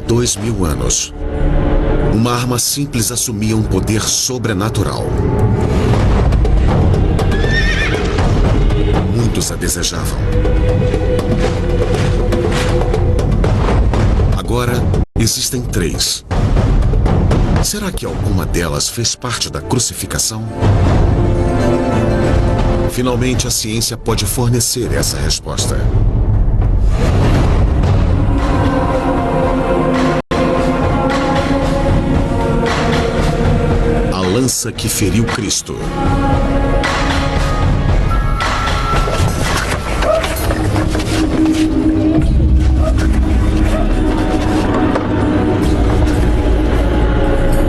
2000 anos, uma arma simples assumia um poder sobrenatural. Muitos a desejavam. Agora, existem 3. Será que alguma delas fez parte da crucificação? Finalmente, a ciência pode fornecer essa resposta. A lança que feriu Cristo.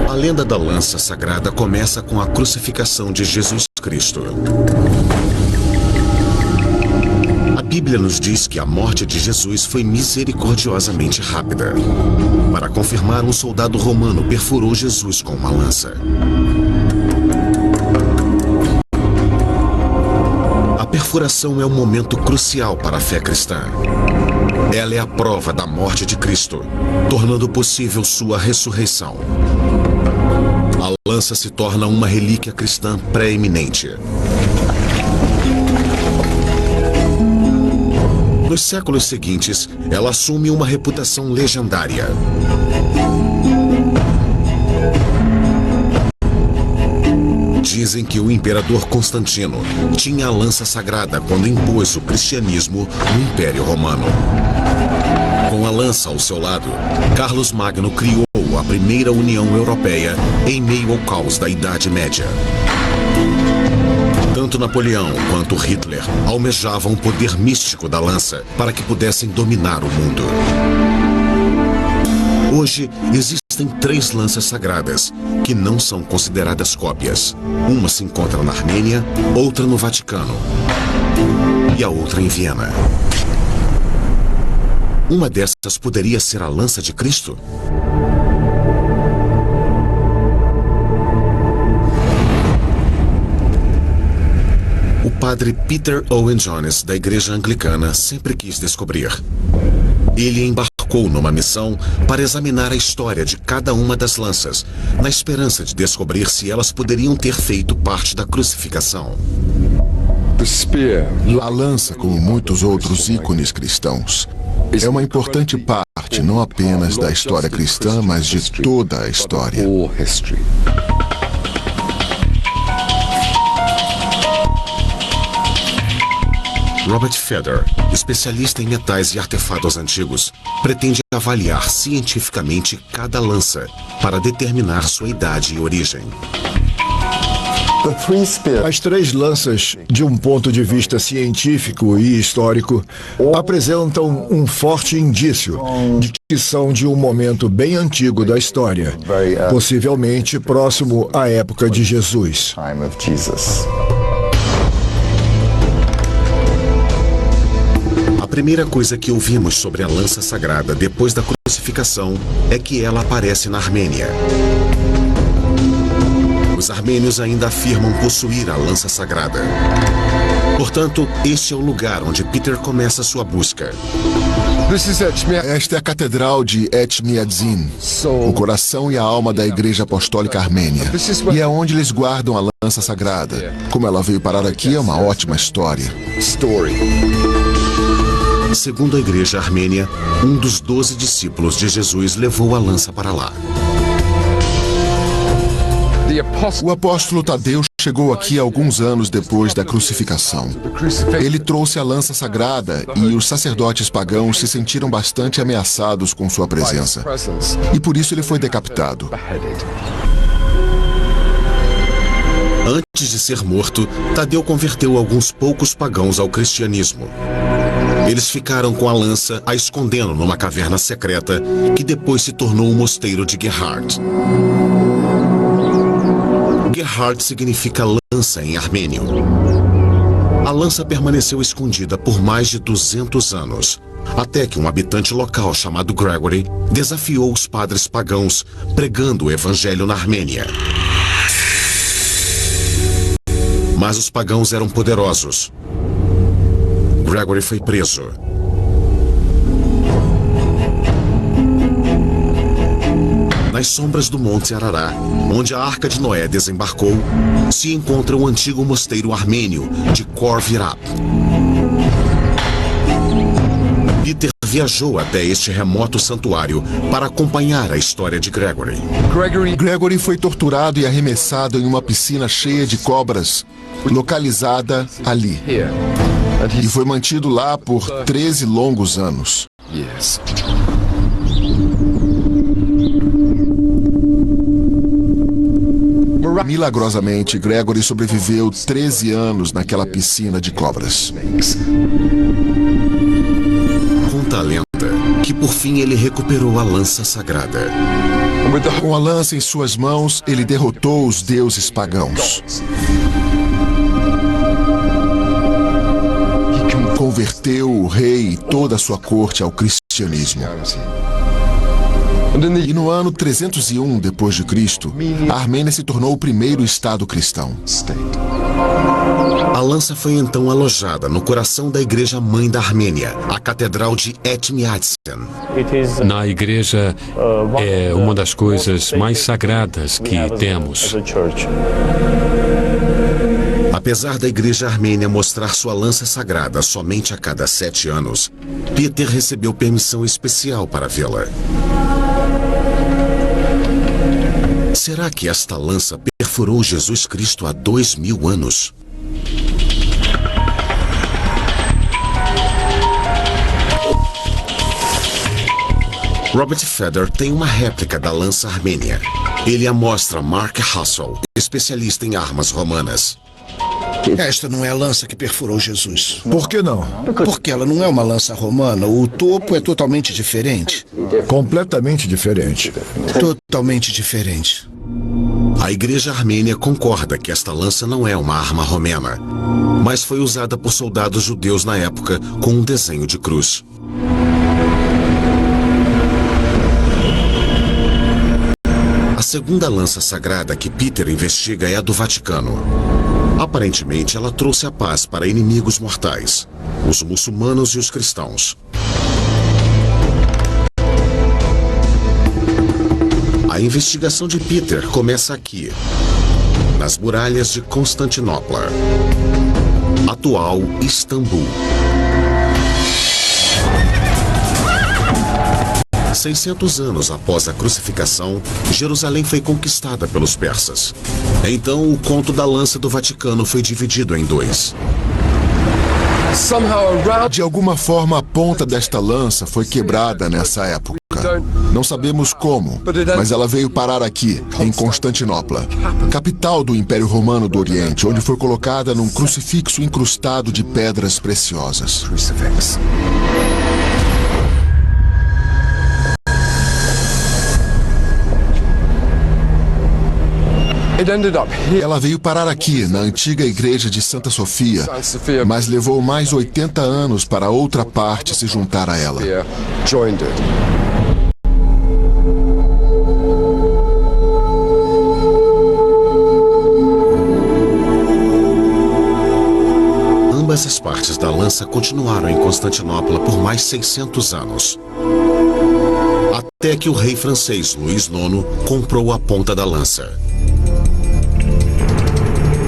A lenda da lança sagrada começa com a crucificação de Jesus Cristo. A Bíblia nos diz que a morte de Jesus foi misericordiosamente rápida. Para confirmar, um soldado romano perfurou Jesus com uma lança. A perfuração é um momento crucial para a fé cristã. Ela é a prova da morte de Cristo, tornando possível sua ressurreição. A lança se torna uma relíquia cristã pré-eminente. Nos séculos seguintes, ela assume uma reputação legendária. Dizem que o imperador Constantino tinha a lança sagrada quando impôs o cristianismo no Império Romano. Com a lança ao seu lado, Carlos Magno criou a primeira União Europeia em meio ao caos da Idade Média. Tanto Napoleão quanto Hitler almejavam o poder místico da lança para que pudessem dominar o mundo. Hoje, existem 3 lanças sagradas que não são consideradas cópias. Uma se encontra na Armênia, outra no Vaticano e a outra em Viena. Uma dessas poderia ser a lança de Cristo? O padre Peter Owen Jones, da Igreja Anglicana, sempre quis descobrir. Ele embarcou numa missão para examinar a história de cada uma das lanças, na esperança de descobrir se elas poderiam ter feito parte da crucificação. A lança, como muitos outros ícones cristãos, é uma importante parte não apenas da história cristã, mas de toda a história. Robert Feder, especialista em metais e artefatos antigos, pretende avaliar cientificamente cada lança para determinar sua idade e origem. As 3 lanças, de um ponto de vista científico e histórico, apresentam um forte indício de que são de um momento bem antigo da história, possivelmente próximo à época de Jesus. A primeira coisa que ouvimos sobre a lança sagrada depois da crucificação é que ela aparece na Armênia. Os armênios ainda afirmam possuir a lança sagrada. Portanto, este é o lugar onde Peter começa sua busca. Esta é a Catedral de Etchmiadzin, o coração e a alma da Igreja Apostólica Armênia. E é onde eles guardam a lança sagrada. Como ela veio parar aqui é uma ótima história. Segundo a Igreja Armênia, um dos 12 discípulos de Jesus levou a lança para lá. O apóstolo Tadeu chegou aqui alguns anos depois da crucificação. Ele trouxe a lança sagrada e os sacerdotes pagãos se sentiram bastante ameaçados com sua presença. E por isso ele foi decapitado. Antes de ser morto, Tadeu converteu alguns poucos pagãos ao cristianismo. Eles ficaram com a lança a escondendo numa caverna secreta que depois se tornou o mosteiro de Gerhard. Gerhard significa lança em armênio. A lança permaneceu escondida por mais de 200 anos, até que um habitante local chamado Gregory desafiou os padres pagãos, pregando o evangelho na Armênia. Mas os pagãos eram poderosos. Gregory foi preso. nas sombras do Monte Arará, onde a Arca de Noé desembarcou, se encontra o antigo mosteiro armênio de Khor Virap. Peter viajou até este remoto santuário para acompanhar a história de Gregory. Gregory foi torturado e arremessado em uma piscina cheia de cobras, localizada ali. E foi mantido lá por 13 longos anos. Milagrosamente, Gregory sobreviveu 13 anos naquela piscina de cobras. Conta a lenda que por fim ele recuperou a lança sagrada. Com a lança em suas mãos, ele derrotou os deuses pagãos. Converteu o rei e toda a sua corte ao cristianismo. E no ano 301 d.C., a Armênia se tornou o primeiro estado cristão. A lança foi então alojada no coração da igreja mãe da Armênia, a Catedral de Etmiadzin. Na igreja é uma das coisas mais sagradas que temos. Apesar da igreja armênia mostrar sua lança sagrada somente a cada 7 anos, Peter recebeu permissão especial para vê-la. Será que esta lança perfurou Jesus Cristo há 2000 anos? Robert Feder tem uma réplica da lança armênia. Ele a mostra a Mark Hassel, especialista em armas romanas. Esta não é a lança que perfurou Jesus. Por que não? Porque ela não é uma lança romana. O topo é totalmente diferente. Completamente diferente. Totalmente diferente. A igreja armênia concorda que esta lança não é uma arma romana, mas foi usada por soldados judeus na época com um desenho de cruz. A segunda lança sagrada que Peter investiga é a do Vaticano. Aparentemente, ela trouxe a paz para inimigos mortais, os muçulmanos e os cristãos. A investigação de Peter começa aqui, nas muralhas de Constantinopla, atual Istambul. 600 anos após a crucificação, Jerusalém foi conquistada pelos persas. Então, o conto da lança do Vaticano foi dividido em 2. De alguma forma, a ponta desta lança foi quebrada nessa época. Não sabemos como, mas ela veio parar aqui, em Constantinopla, capital do Império Romano do Oriente, onde foi colocada num crucifixo incrustado de pedras preciosas. Ela veio parar aqui, na antiga igreja de Santa Sofia, mas levou mais 80 anos para outra parte se juntar a ela. Ambas as partes da lança continuaram em Constantinopla por mais 600 anos. Até que o rei francês Luís IX comprou a ponta da lança.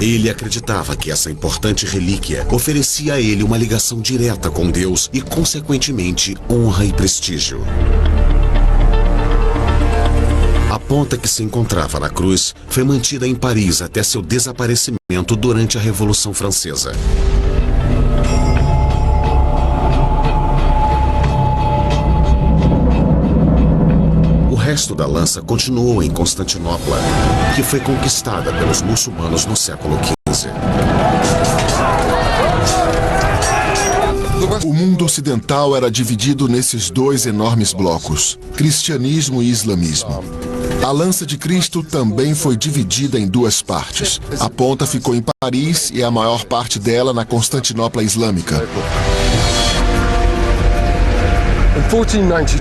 Ele acreditava que essa importante relíquia oferecia a ele uma ligação direta com Deus e, consequentemente, honra e prestígio. A ponta que se encontrava na cruz foi mantida em Paris até seu desaparecimento durante a Revolução Francesa. O resto da lança continuou em Constantinopla, que foi conquistada pelos muçulmanos no século XV. O mundo ocidental era dividido nesses 2 enormes blocos, cristianismo e islamismo. A lança de Cristo também foi dividida em 2 partes. A ponta ficou em Paris e a maior parte dela na Constantinopla Islâmica.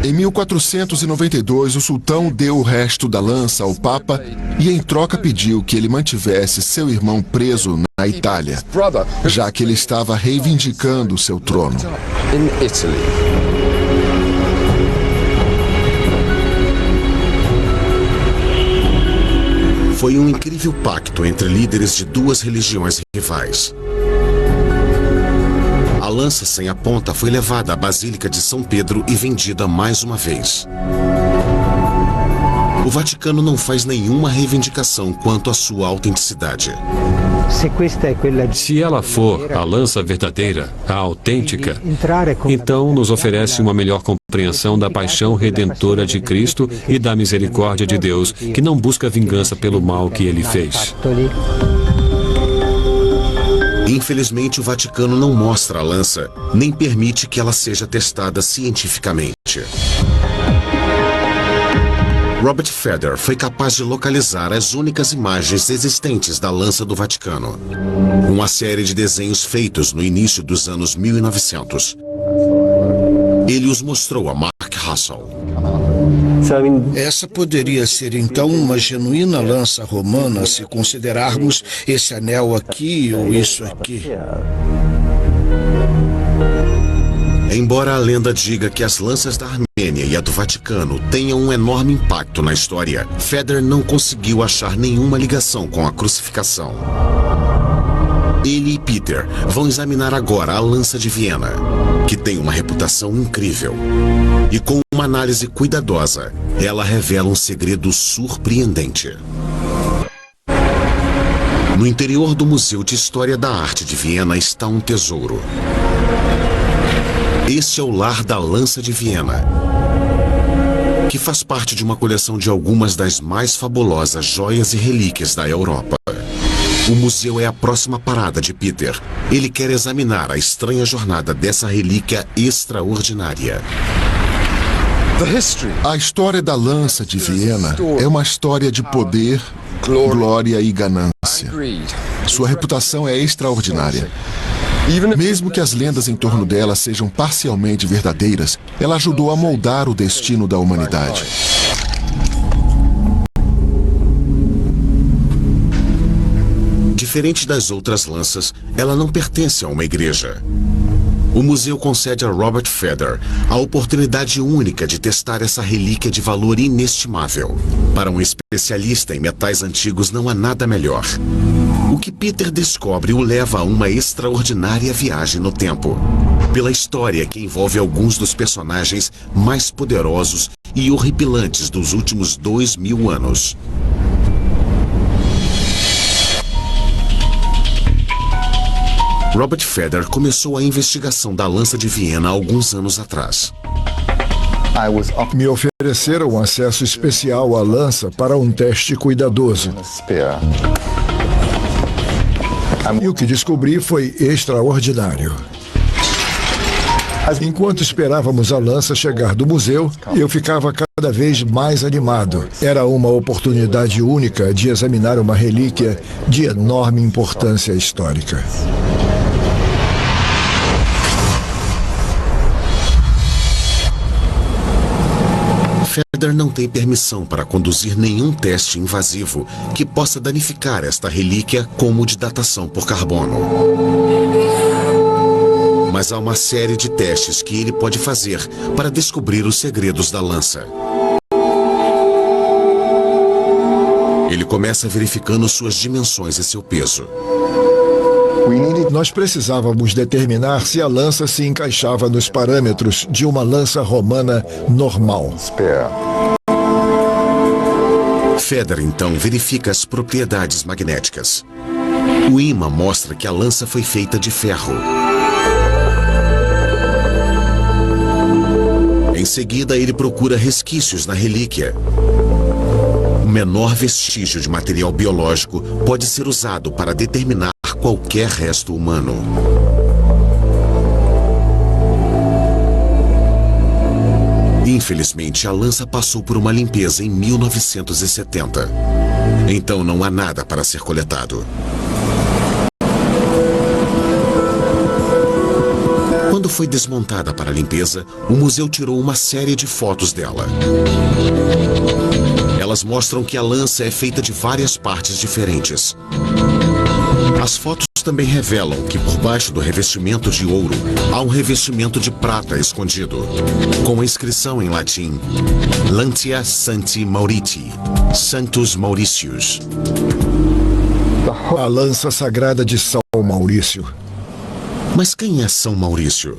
Em 1492, o sultão deu o resto da lança ao Papa e, em troca, pediu que ele mantivesse seu irmão preso na Itália, já que ele estava reivindicando seu trono. foi um incrível pacto entre líderes de duas religiões rivais. A lança sem a ponta foi levada à Basílica de São Pedro e vendida mais uma vez. O Vaticano não faz nenhuma reivindicação quanto à sua autenticidade. Se ela for a lança verdadeira, a autêntica, então nos oferece uma melhor compreensão da paixão redentora de Cristo e da misericórdia de Deus, que não busca vingança pelo mal que ele fez. Infelizmente, o Vaticano não mostra a lança, nem permite que ela seja testada cientificamente. Robert Feder foi capaz de localizar as únicas imagens existentes da lança do Vaticano. Uma série de desenhos feitos no início dos anos 1900. Ele os mostrou a Mark Russell. Essa poderia ser então uma genuína lança romana se considerarmos esse anel aqui ou isso aqui. Embora a lenda diga que as lanças da Armênia e a do Vaticano tenham um enorme impacto na história, Feder não conseguiu achar nenhuma ligação com a crucificação. Ele e Peter vão examinar agora a lança de Viena, que tem uma reputação incrível. E com uma análise cuidadosa, ela revela um segredo surpreendente. No interior do Museu de História da Arte de Viena está um tesouro. Este é o lar da lança de Viena, que faz parte de uma coleção de algumas das mais fabulosas joias e relíquias da Europa. O museu é a próxima parada de Peter. Ele quer examinar a estranha jornada dessa relíquia extraordinária. A história da lança de Viena é uma história de poder, glória e ganância. Sua reputação é extraordinária. Mesmo que as lendas em torno dela sejam parcialmente verdadeiras, ela ajudou a moldar o destino da humanidade. Diferente das outras lanças, ela não pertence a uma igreja. O museu concede a Robert Feder a oportunidade única de testar essa relíquia de valor inestimável. Para um especialista em metais antigos não há nada melhor. O que Peter descobre o leva a uma extraordinária viagem no tempo, pela história que envolve alguns dos personagens mais poderosos e horripilantes dos últimos 2000 anos. Robert Feder começou a investigação da lança de Viena alguns anos atrás. Me ofereceram acesso especial à lança para um teste cuidadoso. E o que descobri foi extraordinário. Enquanto esperávamos a lança chegar do museu, eu ficava cada vez mais animado. Era uma oportunidade única de examinar uma relíquia de enorme importância histórica. Feder não tem permissão para conduzir nenhum teste invasivo que possa danificar esta relíquia como de datação por carbono. Mas há uma série de testes que ele pode fazer para descobrir os segredos da lança. Ele começa verificando suas dimensões e seu peso. Nós precisávamos determinar se a lança se encaixava nos parâmetros de uma lança romana normal. Feder, então, verifica as propriedades magnéticas. O ímã mostra que a lança foi feita de ferro. Em seguida, ele procura resquícios na relíquia. O menor vestígio de material biológico pode ser usado para determinar qualquer resto humano. Infelizmente, a lança passou por uma limpeza em 1970. Então não há nada para ser coletado. Quando foi desmontada para a limpeza, o museu tirou uma série de fotos dela. Elas mostram que a lança é feita de várias partes diferentes. As fotos também revelam que por baixo do revestimento de ouro há um revestimento de prata escondido, com a inscrição em latim Lantia Sancti Mauriti, Santos Mauricius. A lança sagrada de São Maurício. Mas quem é São Maurício?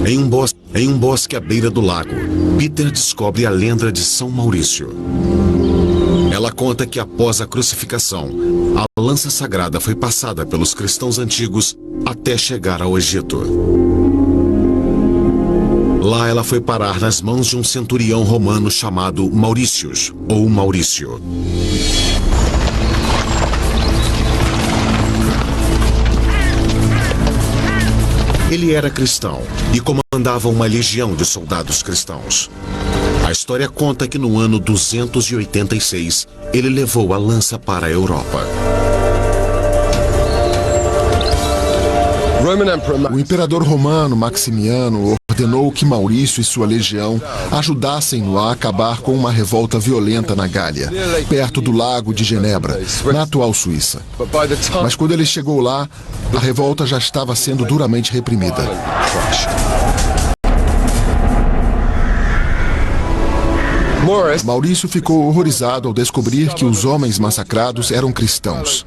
Em um bosque à beira do lago, Peter descobre a lenda de São Maurício. Ela conta que após a crucificação, a lança sagrada foi passada pelos cristãos antigos até chegar ao Egito. Lá ela foi parar nas mãos de um centurião romano chamado Mauricius, ou Maurício. Ele era cristão e comandava uma legião de soldados cristãos. A história conta que no ano 286, ele levou a lança para a Europa. O imperador romano Maximiano ordenou que Maurício e sua legião ajudassem-no a acabar com uma revolta violenta na Gália, perto do lago de Genebra, na atual Suíça. Mas quando ele chegou lá, a revolta já estava sendo duramente reprimida. Maurício ficou horrorizado ao descobrir que os homens massacrados eram cristãos.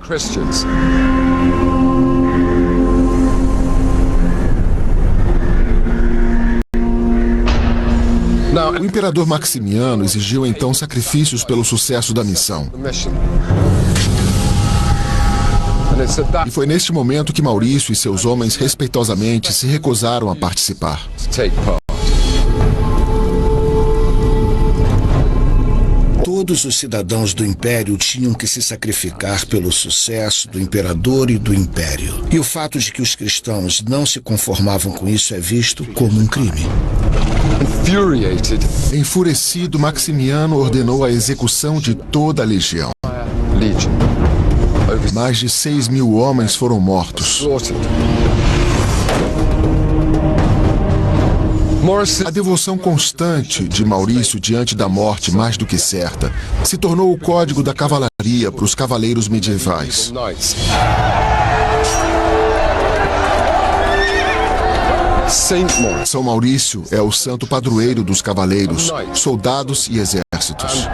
O imperador Maximiano exigiu então sacrifícios pelo sucesso da missão. E foi neste momento que Maurício e seus homens respeitosamente se recusaram a participar. Todos os cidadãos do Império tinham que se sacrificar pelo sucesso do imperador e do Império. E o fato de que os cristãos não se conformavam com isso é visto como um crime. Enfurecido, Maximiano ordenou a execução de toda a legião. Mais de 6.000 homens foram mortos. A devoção constante de Maurício diante da morte mais do que certa se tornou o código da cavalaria para os cavaleiros medievais. São Maurício é o santo padroeiro dos cavaleiros, soldados e exércitos.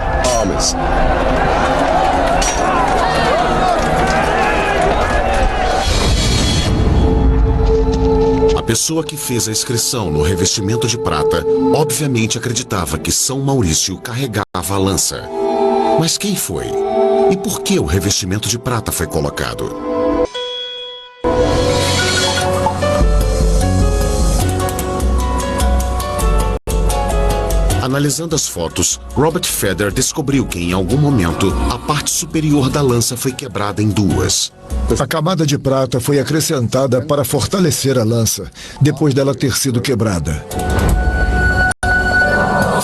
A pessoa que fez a inscrição no revestimento de prata, obviamente acreditava que São Maurício carregava a lança. Mas quem foi? E por que o revestimento de prata foi colocado? Analisando as fotos, Robert Feder descobriu que em algum momento a parte superior da lança foi quebrada em duas. A camada de prata foi acrescentada para fortalecer a lança, depois dela ter sido quebrada.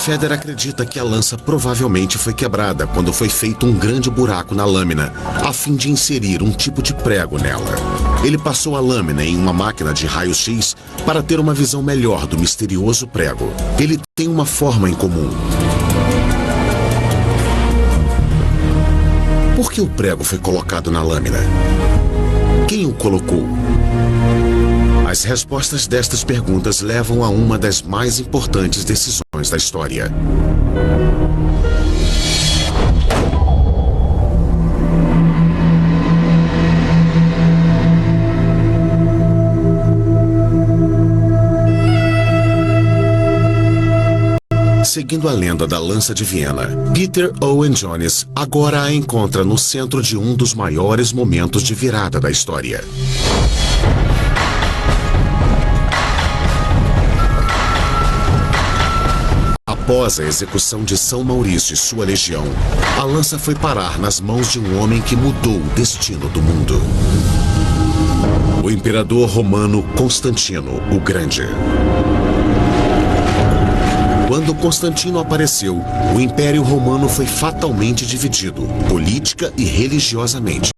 Feder acredita que a lança provavelmente foi quebrada quando foi feito um grande buraco na lâmina, a fim de inserir um tipo de prego nela. Ele passou a lâmina em uma máquina de raio-x para ter uma visão melhor do misterioso prego. Ele tem uma forma em comum. Por que o prego foi colocado na lâmina? Quem o colocou? As respostas destas perguntas levam a uma das mais importantes decisões da história. Seguindo a lenda da lança de Viena, Peter Owen Jones agora a encontra no centro de um dos maiores momentos de virada da história. Após a execução de São Maurício e sua legião, a lança foi parar nas mãos de um homem que mudou o destino do mundo. O imperador romano Constantino o Grande. Quando Constantino apareceu, o Império Romano foi fatalmente dividido, política e religiosamente.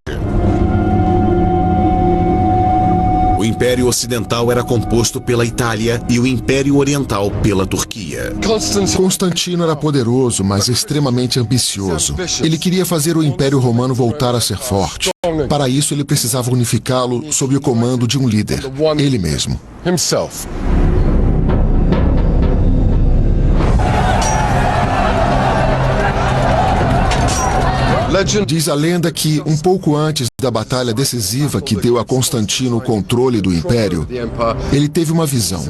O Império Ocidental era composto pela Itália e o Império Oriental pela Turquia. Constantino era poderoso, mas extremamente ambicioso. Ele queria fazer o Império Romano voltar a ser forte. Para isso, ele precisava unificá-lo sob o comando de um líder, ele mesmo. Diz a lenda que, um pouco antes da batalha decisiva que deu a Constantino o controle do Império, ele teve uma visão.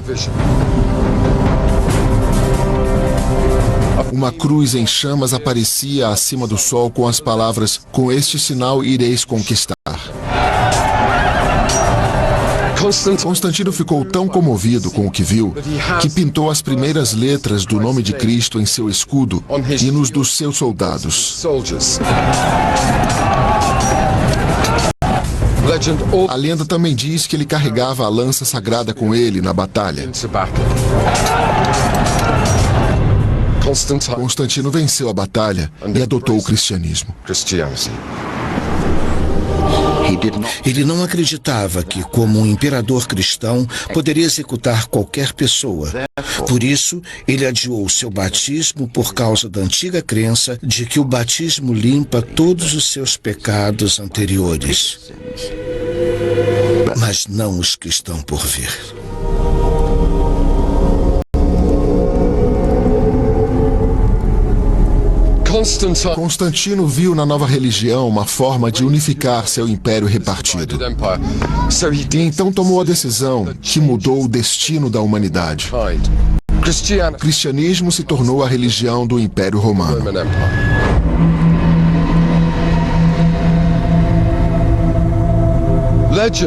Uma cruz em chamas aparecia acima do sol com as palavras: "Com este sinal ireis conquistar". Constantino ficou tão comovido com o que viu que pintou as primeiras letras do nome de Cristo em seu escudo e nos dos seus soldados. A lenda também diz que ele carregava a lança sagrada com ele na batalha. Constantino venceu a batalha e adotou o cristianismo. Ele não acreditava que, como um imperador cristão, poderia executar qualquer pessoa. Por isso, ele adiou seu batismo por causa da antiga crença de que o batismo limpa todos os seus pecados anteriores. Mas não os que estão por vir. Constantino viu na nova religião uma forma de unificar seu império repartido. E então tomou a decisão que mudou o destino da humanidade. O cristianismo se tornou a religião do Império Romano.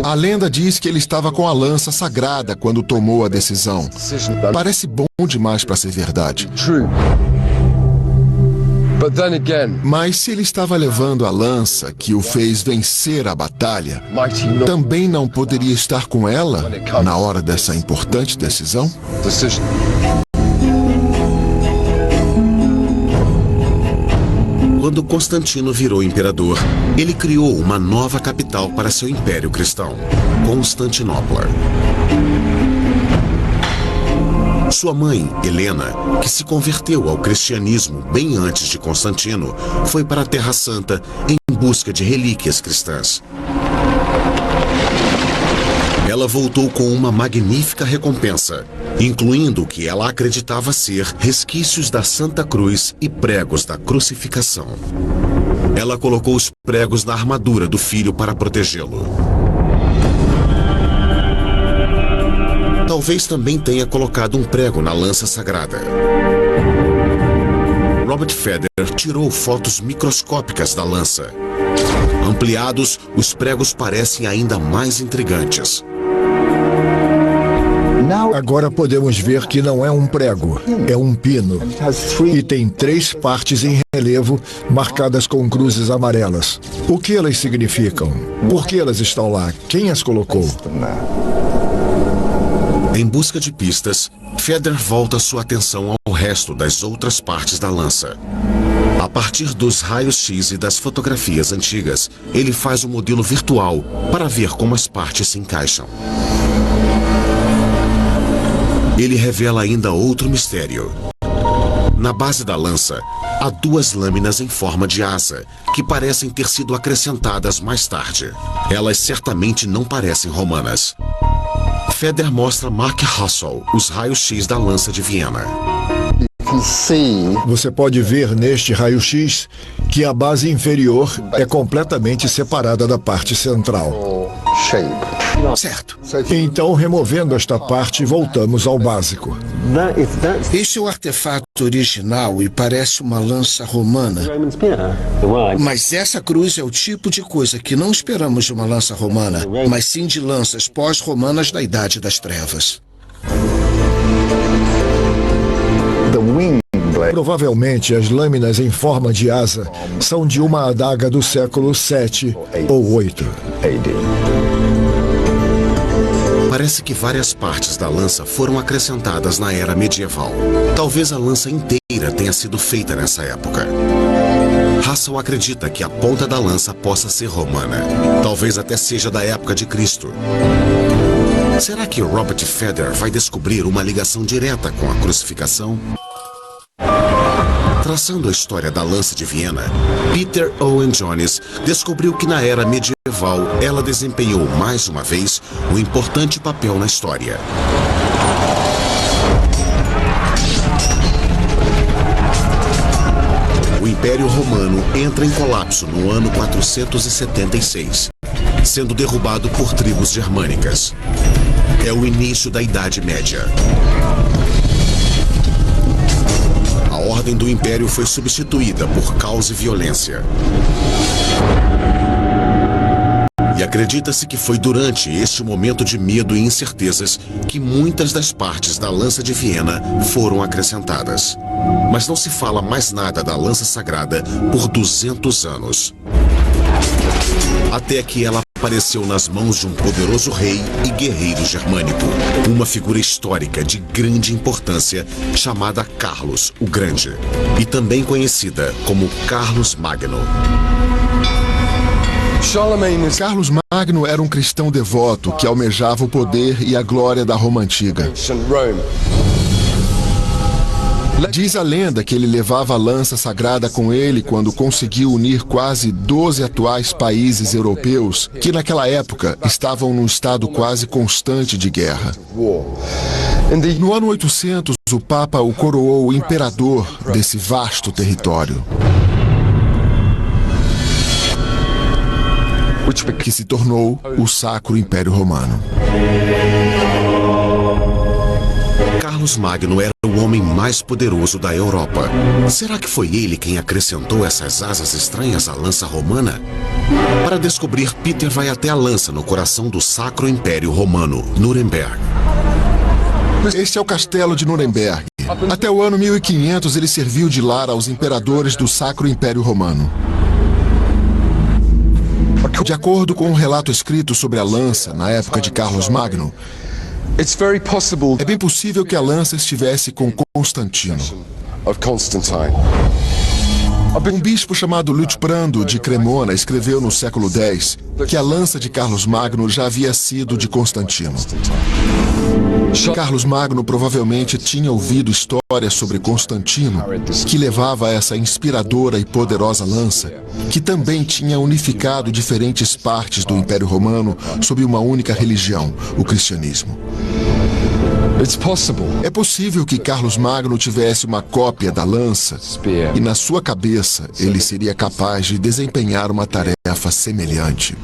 A lenda diz que ele estava com a lança sagrada quando tomou a decisão. Parece bom demais para ser verdade. Mas se ele estava levando a lança que o fez vencer a batalha, também não poderia estar com ela na hora dessa importante decisão? Quando Constantino virou imperador, ele criou uma nova capital para seu império cristão, Constantinopla. Sua mãe, Helena, que se converteu ao cristianismo bem antes de Constantino, foi para a Terra Santa em busca de relíquias cristãs. Ela voltou com uma magnífica recompensa, incluindo o que ela acreditava ser resquícios da Santa Cruz e pregos da crucificação. Ela colocou os pregos na armadura do filho para protegê-lo. Talvez também tenha colocado um prego na lança sagrada. Robert Feder tirou fotos microscópicas da lança. Ampliados, os pregos parecem ainda mais intrigantes. Agora podemos ver que não é um prego, é um pino. E tem 3 partes em relevo marcadas com cruzes amarelas. O que elas significam? Por que elas estão lá? Quem as colocou? Em busca de pistas, Feder volta sua atenção ao resto das outras partes da lança. A partir dos raios-x e das fotografias antigas, ele faz um modelo virtual para ver como as partes se encaixam. Ele revela ainda outro mistério. Na base da lança, há 2 lâminas em forma de asa, que parecem ter sido acrescentadas mais tarde. Elas certamente não parecem romanas. Feder mostra Mark Russell os raios-x da lança de Viena. Você pode ver neste raio-x que a base inferior é completamente separada da parte central. Certo. Então, removendo esta parte, voltamos ao básico. Este é o artefato original e parece uma lança romana. Mas essa cruz é o tipo de coisa que não esperamos de uma lança romana, mas sim de lanças pós-romanas da Idade das Trevas. Provavelmente as lâminas em forma de asa são de uma adaga do século 7 ou 8. Parece que várias partes da lança foram acrescentadas na era medieval. Talvez a lança inteira tenha sido feita nessa época. Russell acredita que a ponta da lança possa ser romana. Talvez até seja da época de Cristo. Será que Robert Feder vai descobrir uma ligação direta com a crucificação? Traçando a história da lança de Viena, Peter Owen Jones descobriu que na era medieval ela desempenhou mais uma vez um importante papel na história. O Império Romano entra em colapso no ano 476, sendo derrubado por tribos germânicas. É o início da Idade Média. A ordem do Império foi substituída por caos e violência. E acredita-se que foi durante este momento de medo e incertezas que muitas das partes da lança de Viena foram acrescentadas. Mas não se fala mais nada da lança sagrada por 200 anos. Até que ela apareceu nas mãos de um poderoso rei e guerreiro germânico, uma figura histórica de grande importância chamada Carlos o Grande, e também conhecida como Carlos Magno. Carlos Magno era um cristão devoto que almejava o poder e a glória da Roma antiga. Diz a lenda que ele levava a lança sagrada com ele quando conseguiu unir quase 12 atuais países europeus que naquela época estavam num estado quase constante de guerra. No ano 800, o Papa o coroou imperador desse vasto território, que se tornou o Sacro Império Romano. Carlos Magno era o homem mais poderoso da Europa. Será que foi ele quem acrescentou essas asas estranhas à lança romana? Para descobrir, Peter vai até a lança no coração do Sacro Império Romano, Nuremberg. Este é o castelo de Nuremberg. Até o ano 1500 ele serviu de lar aos imperadores do Sacro Império Romano. De acordo com um relato escrito sobre a lança na época de Carlos Magno, é bem possível que a lança estivesse com Constantino. Um bispo chamado Liutprando de Cremona escreveu no século X que a lança de Carlos Magno já havia sido de Constantino. Carlos Magno provavelmente tinha ouvido histórias sobre Constantino, que levava essa inspiradora e poderosa lança, que também tinha unificado diferentes partes do Império Romano sob uma única religião, o cristianismo. É possível que Carlos Magno tivesse uma cópia da lança e na sua cabeça ele seria capaz de desempenhar uma tarefa semelhante.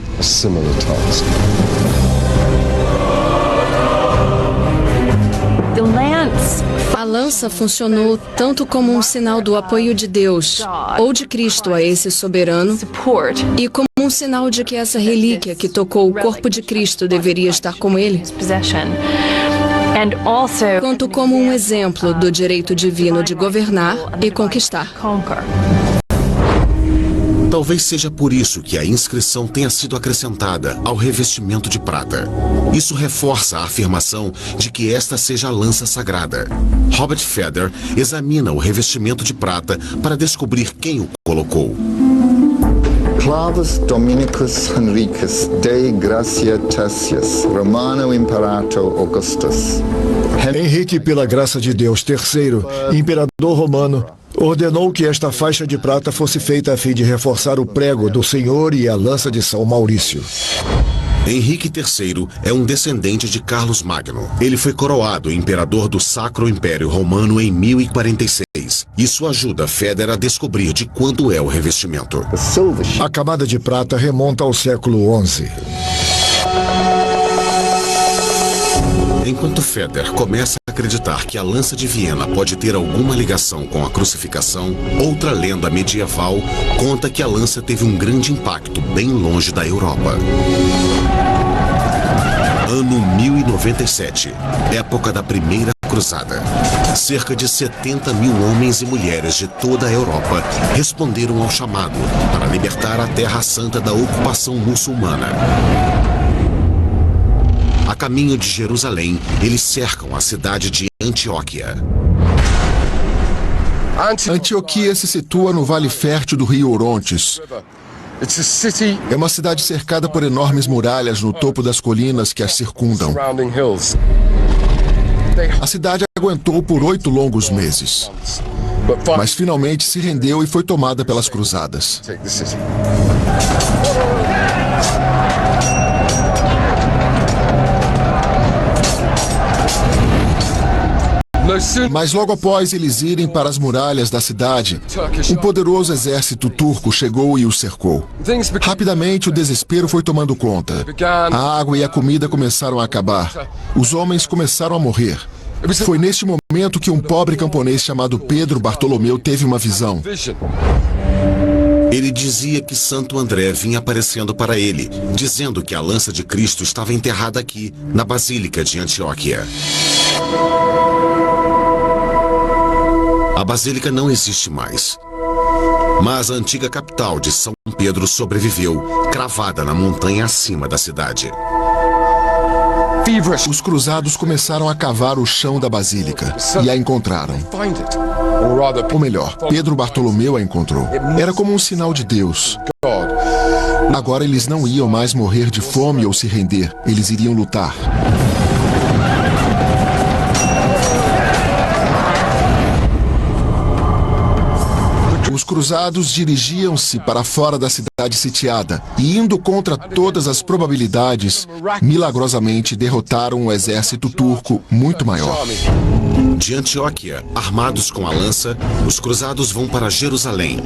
A lança funcionou tanto como um sinal do apoio de Deus ou de Cristo a esse soberano e como um sinal de que essa relíquia que tocou o corpo de Cristo deveria estar com ele, quanto como um exemplo do direito divino de governar e conquistar. Talvez seja por isso que a inscrição tenha sido acrescentada ao revestimento de prata. Isso reforça a afirmação de que esta seja a lança sagrada. Robert Feder examina o revestimento de prata para descobrir quem o colocou. Clavis Dominicus Henricus Dei Gratia Tertius, Romano Imperator Augustus. Henrique, pela graça de Deus, III, imperador romano, ordenou que esta faixa de prata fosse feita a fim de reforçar o prego do Senhor e a lança de São Maurício. Henrique III é um descendente de Carlos Magno. Ele foi coroado imperador do Sacro Império Romano em 1046. Isso ajuda Feder a descobrir de quando é o revestimento. A camada de prata remonta ao século XI. Enquanto Feder começa a acreditar que a lança de Viena pode ter alguma ligação com a crucificação, outra lenda medieval conta que a lança teve um grande impacto bem longe da Europa. Ano 1097, época da Primeira Cruzada. Cerca de 70 mil homens e mulheres de toda a Europa responderam ao chamado para libertar a Terra Santa da ocupação muçulmana. A caminho de Jerusalém, eles cercam a cidade de Antioquia. Antioquia se situa no Vale Fértil do rio Orontes, É uma cidade cercada por enormes muralhas no topo das colinas que as circundam. A cidade aguentou por 8 longos meses, mas finalmente se rendeu e foi tomada pelas cruzadas. Mas logo após eles irem para as muralhas da cidade, um poderoso exército turco chegou e os cercou. Rapidamente o desespero foi tomando conta. A água e a comida começaram a acabar. Os homens começaram a morrer. Foi neste momento que um pobre camponês chamado Pedro Bartolomeu teve uma visão. Ele dizia que Santo André vinha aparecendo para ele, dizendo que a lança de Cristo estava enterrada aqui, na Basílica de Antioquia. A Basílica não existe mais, mas a antiga capital de São Pedro sobreviveu, cravada na montanha acima da cidade. Os cruzados começaram a cavar o chão da Basílica e a encontraram. Ou melhor, Pedro Bartolomeu a encontrou. Era como um sinal de Deus. Agora eles não iam mais morrer de fome ou se render, eles iriam lutar. Os cruzados dirigiam-se para fora da cidade sitiada e, indo contra todas as probabilidades, milagrosamente derrotaram um exército turco muito maior. De Antioquia, armados com a lança, os cruzados vão para Jerusalém.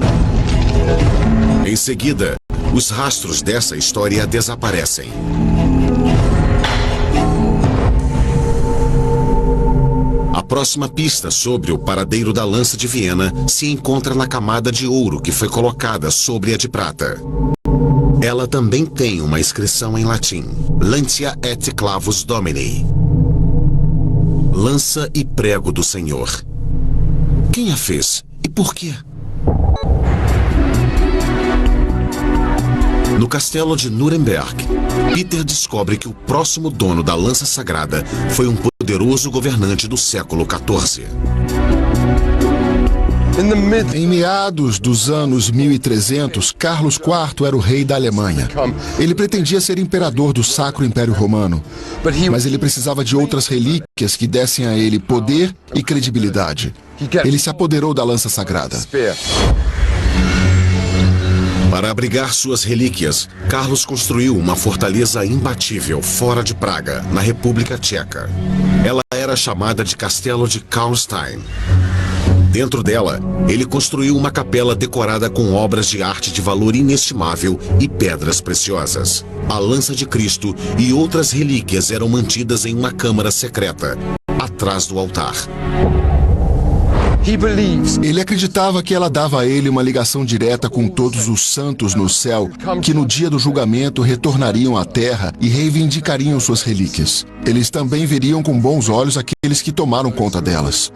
Em seguida, os rastros dessa história desaparecem. A próxima pista sobre o paradeiro da lança de Viena se encontra na camada de ouro que foi colocada sobre a de prata. Ela também tem uma inscrição em latim: Lancia et clavus Domini. Lança e prego do Senhor. Quem a fez e por quê? No castelo de Nuremberg, Peter descobre que o próximo dono da lança sagrada foi um poderoso governante do século XIV. Em meados dos anos 1300, Carlos IV era o rei da Alemanha. Ele pretendia ser imperador do Sacro Império Romano, mas ele precisava de outras relíquias que dessem a ele poder e credibilidade. Ele se apoderou da lança sagrada. Para abrigar suas relíquias, Carlos construiu uma fortaleza imbatível fora de Praga, na República Tcheca. Ela era chamada de Castelo de Karlstein. Dentro dela, ele construiu uma capela decorada com obras de arte de valor inestimável e pedras preciosas. A lança de Cristo e outras relíquias eram mantidas em uma câmara secreta, atrás do altar. Ele acreditava que ela dava a ele uma ligação direta com todos os santos no céu, que no dia do julgamento retornariam à terra e reivindicariam suas relíquias. Eles também veriam com bons olhos aqueles que tomaram conta delas.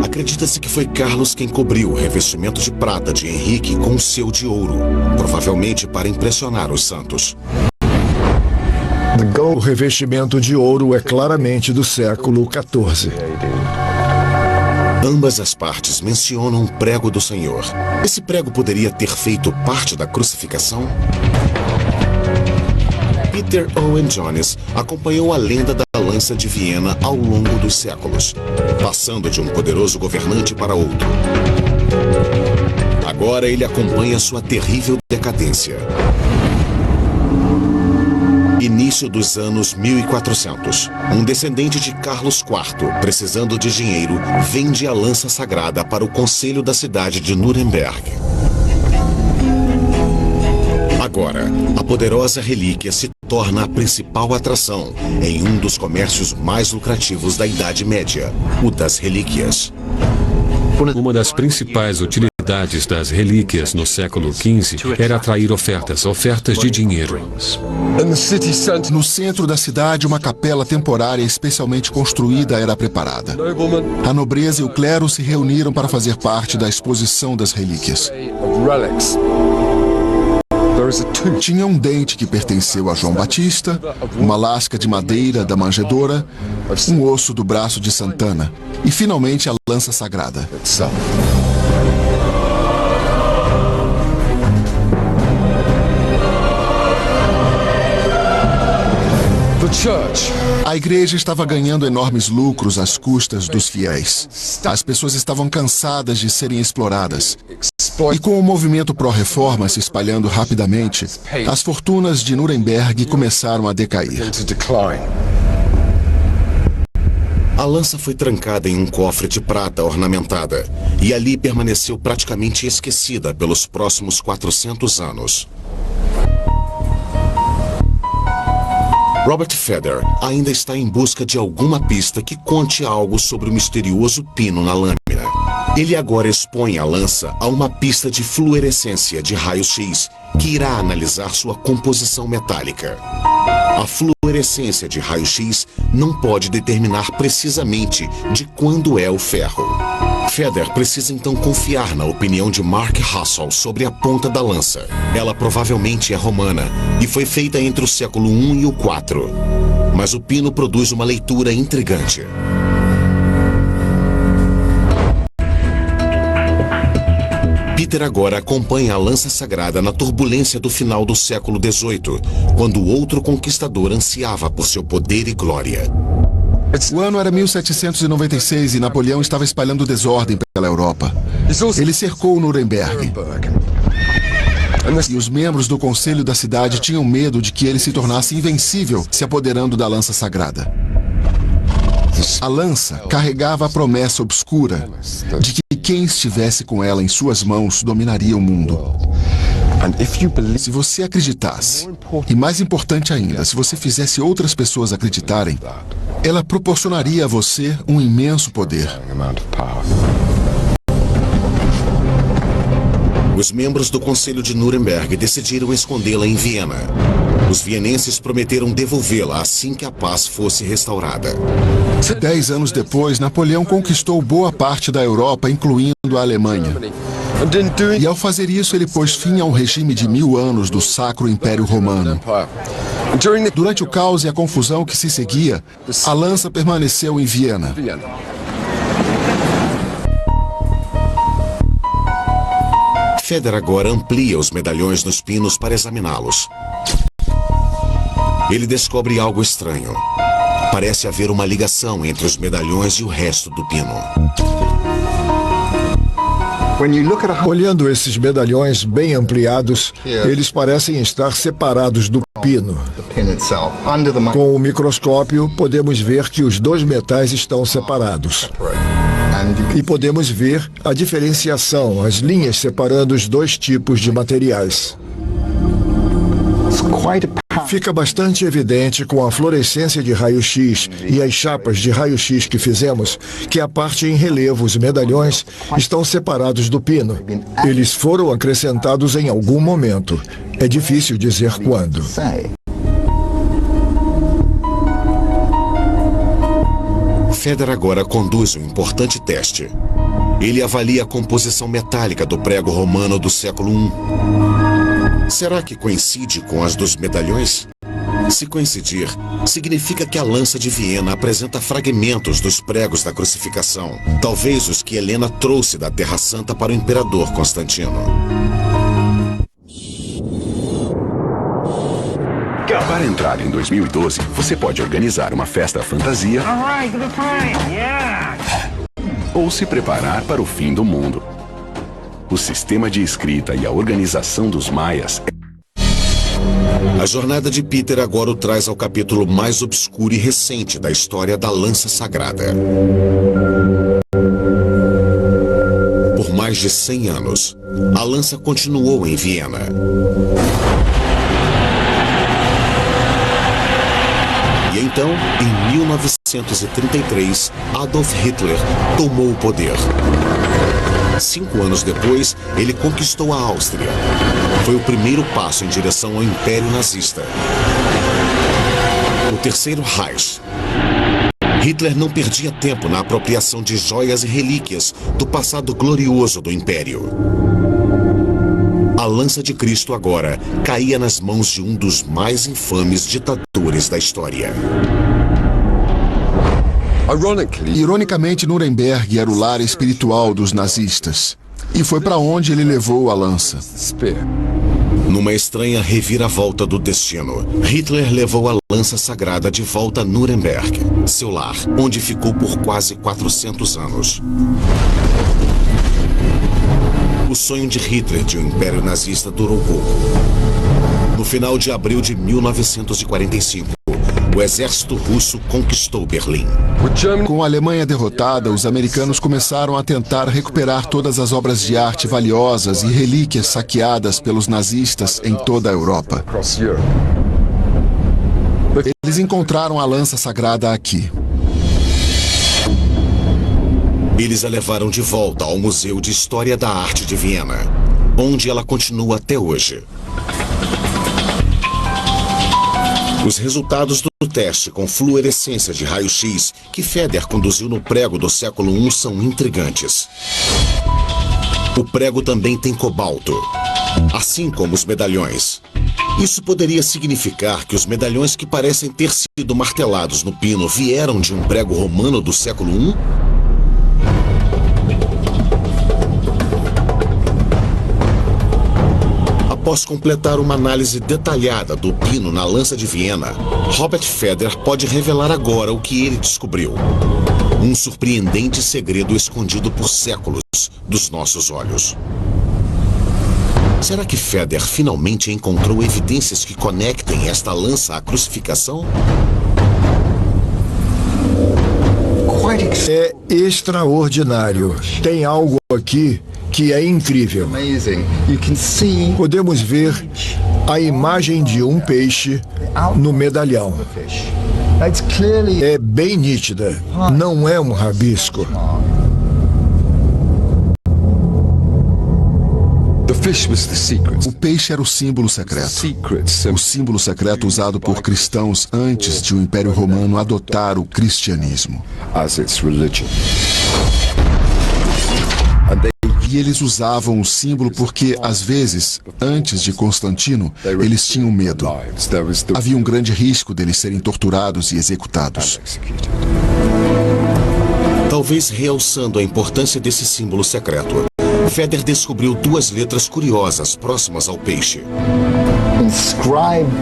Acredita-se que foi Carlos quem cobriu o revestimento de prata de Henrique com o seu de ouro, provavelmente para impressionar os santos. O revestimento de ouro é claramente do século XIV. Ambas as partes mencionam um prego do Senhor. Esse prego poderia ter feito parte da crucificação? Peter Owen Jones acompanhou a lenda da lança de Viena ao longo dos séculos, passando de um poderoso governante para outro. Agora ele acompanha sua terrível decadência. Início dos anos 1400. Um descendente de Carlos IV, precisando de dinheiro, vende a lança sagrada para o conselho da cidade de Nuremberg. Agora, a poderosa relíquia se torna a principal atração em um dos comércios mais lucrativos da Idade Média, o das relíquias. Uma das principais utilidades das relíquias no século XV era atrair ofertas de dinheiro. No centro da cidade, uma capela temporária especialmente construída era preparada. A nobreza e o clero se reuniram para fazer parte da exposição das relíquias. Tinha um dente que pertenceu a João Batista, uma lasca de madeira da manjedoura, um osso do braço de Santana e, finalmente, a lança sagrada. A igreja estava ganhando enormes lucros às custas dos fiéis. As pessoas estavam cansadas de serem exploradas. E com o movimento pró-reforma se espalhando rapidamente, as fortunas de Nuremberg começaram a decair. A lança foi trancada em um cofre de prata ornamentada e ali permaneceu praticamente esquecida pelos próximos 400 anos. Robert Feder ainda está em busca de alguma pista que conte algo sobre o misterioso pino na lâmina. Ele agora expõe a lança a uma pista de fluorescência de raio-x que irá analisar sua composição metálica. A fluorescência de raio-x não pode determinar precisamente de quando é o ferro. Feder precisa então confiar na opinião de Mark Hassel sobre a ponta da lança. Ela provavelmente é romana e foi feita entre o século I e o IV. Mas o pino produz uma leitura intrigante. Peter agora acompanha a lança sagrada na turbulência do final do século XVIII, quando outro conquistador ansiava por seu poder e glória. O ano era 1796 e Napoleão estava espalhando desordem pela Europa. Ele cercou Nuremberg. E os membros do conselho da cidade tinham medo de que ele se tornasse invencível, se apoderando da lança sagrada. A lança carregava a promessa obscura de que quem estivesse com ela em suas mãos dominaria o mundo. Se você acreditasse, e mais importante ainda, se você fizesse outras pessoas acreditarem, ela proporcionaria a você um imenso poder. Os membros do Conselho de Nuremberg decidiram escondê-la em Viena. Os vienenses prometeram devolvê-la assim que a paz fosse restaurada. 10 anos depois, Napoleão conquistou boa parte da Europa, incluindo a Alemanha. E ao fazer isso, ele pôs fim ao regime de 1000 anos do Sacro Império Romano. Durante o caos e a confusão que se seguia, a lança permaneceu em Viena. Feder agora amplia os medalhões nos pinos para examiná-los. Ele descobre algo estranho. Parece haver uma ligação entre os medalhões e o resto do pino. Olhando esses medalhões bem ampliados, eles parecem estar separados do pino. Com o microscópio, podemos ver que os dois metais estão separados. E podemos ver a diferenciação, as linhas separando os dois tipos de materiais. Fica bastante evidente com a fluorescência de raio-x e as chapas de raio-x que fizemos que a parte em relevo, os medalhões, estão separados do pino. Eles foram acrescentados em algum momento. É difícil dizer quando. Feder agora conduz um importante teste. Ele avalia a composição metálica do prego romano do século I. Será que coincide com as dos medalhões? Se coincidir, significa que a lança de Viena apresenta fragmentos dos pregos da crucificação, talvez os que Helena trouxe da Terra Santa para o imperador Constantino. Para entrar em 2012, você pode organizar uma festa fantasia ou se preparar para o fim do mundo. O sistema de escrita e a organização dos maias. A jornada de Peter agora o traz ao capítulo mais obscuro e recente da história da lança sagrada. Por mais de 100 anos, a lança continuou em Viena. E então, em 1933, Adolf Hitler tomou o poder. 5 anos depois, ele conquistou a Áustria. Foi o primeiro passo em direção ao Império Nazista. O Terceiro Reich. Hitler não perdia tempo na apropriação de joias e relíquias do passado glorioso do Império. A lança de Cristo agora caía nas mãos de um dos mais infames ditadores da história. Ironicamente, Nuremberg era o lar espiritual dos nazistas. E foi para onde ele levou a lança. Numa estranha reviravolta do destino, Hitler levou a lança sagrada de volta a Nuremberg, seu lar, onde ficou por quase 400 anos. O sonho de Hitler de um império nazista durou pouco. No final de abril de 1945, o exército russo conquistou Berlim. Com a Alemanha derrotada, os americanos começaram a tentar recuperar todas as obras de arte valiosas e relíquias saqueadas pelos nazistas em toda a Europa. Eles encontraram a lança sagrada aqui. Eles a levaram de volta ao Museu de História da Arte de Viena, onde ela continua até hoje. Os resultados do teste com fluorescência de raio-x que Feder conduziu no prego do século I são intrigantes. O prego também tem cobalto, assim como os medalhões. Isso poderia significar que os medalhões que parecem ter sido martelados no pino vieram de um prego romano do século I? Após completar uma análise detalhada do pino na lança de Viena, Robert Feder pode revelar agora o que ele descobriu. Um surpreendente segredo escondido por séculos dos nossos olhos. Será que Feder finalmente encontrou evidências que conectem esta lança à crucificação? É extraordinário. Tem algo aqui que é incrível. Podemos ver a imagem de um peixe no medalhão. É bem nítida, não é um rabisco. O peixe era o símbolo secreto. O símbolo secreto usado por cristãos antes de o Império Romano adotar o cristianismo. E eles usavam o símbolo porque, às vezes, antes de Constantino, eles tinham medo. Havia um grande risco deles serem torturados e executados. Talvez realçando a importância desse símbolo secreto, Feder descobriu duas letras curiosas próximas ao peixe.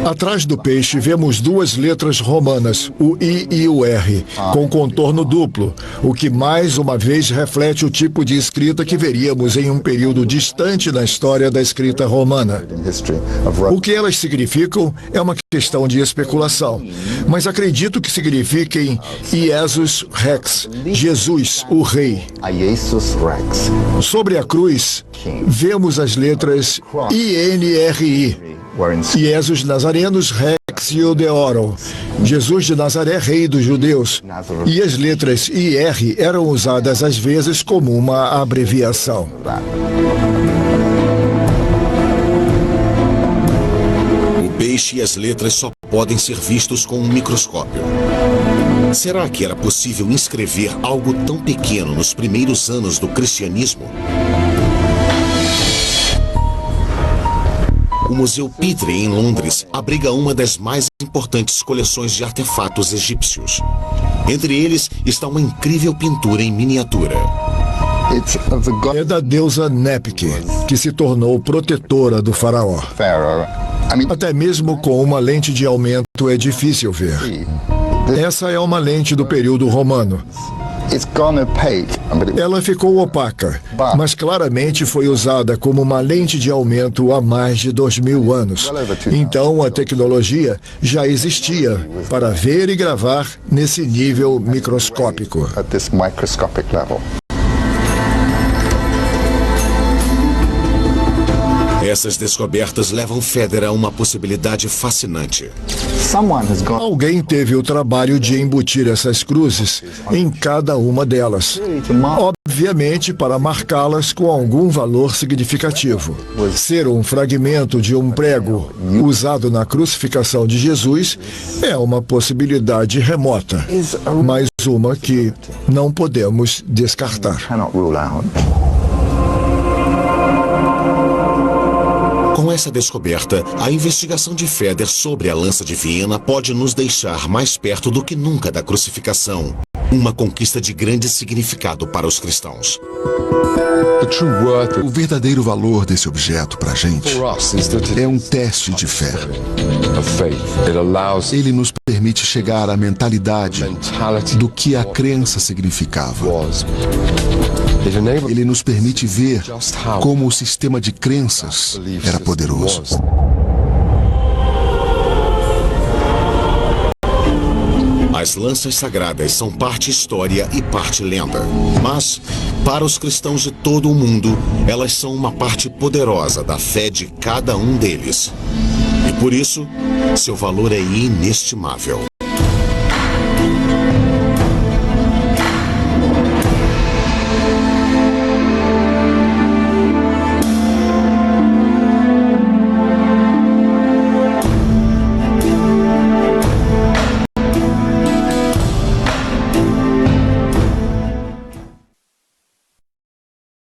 Atrás do peixe vemos duas letras romanas, o I e o R, com contorno duplo, o que mais uma vez reflete o tipo de escrita que veríamos em um período distante na história da escrita romana. O que elas significam é uma questão de especulação, mas acredito que signifiquem Jesus Rex, Jesus, o Rei. Sobre a cruz, vemos as letras INRI. Jesus Nazarenos Rex Iudeorum, Jesus de Nazaré, Rei dos Judeus. E as letras IR eram usadas às vezes como uma abreviação. O peixe e as letras só podem ser vistos com um microscópio. Será que era possível inscrever algo tão pequeno nos primeiros anos do cristianismo? O Museu Petrie, em Londres, abriga uma das mais importantes coleções de artefatos egípcios. Entre eles está uma incrível pintura em miniatura. É da deusa Nepke, que se tornou protetora do faraó. Até mesmo com uma lente de aumento é difícil ver. Essa é uma lente do período romano. Ela ficou opaca, mas claramente foi usada como uma lente de aumento há mais de 2000 anos. Então a tecnologia já existia para ver e gravar nesse nível microscópico. Essas descobertas levam Feder a uma possibilidade fascinante. Alguém teve o trabalho de embutir essas cruzes em cada uma delas, obviamente para marcá-las com algum valor significativo. Ser um fragmento de um prego usado na crucificação de Jesus é uma possibilidade remota, mas uma que não podemos descartar. Com essa descoberta, a investigação de Feder sobre a lança divina pode nos deixar mais perto do que nunca da crucificação. Uma conquista de grande significado para os cristãos. O verdadeiro valor desse objeto para a gente é um teste de fé. Ele nos permite chegar à mentalidade do que a crença significava. Ele nos permite ver como o sistema de crenças era poderoso. As lanças sagradas são parte história e parte lenda. Mas, para os cristãos de todo o mundo, elas são uma parte poderosa da fé de cada um deles. E por isso, seu valor é inestimável.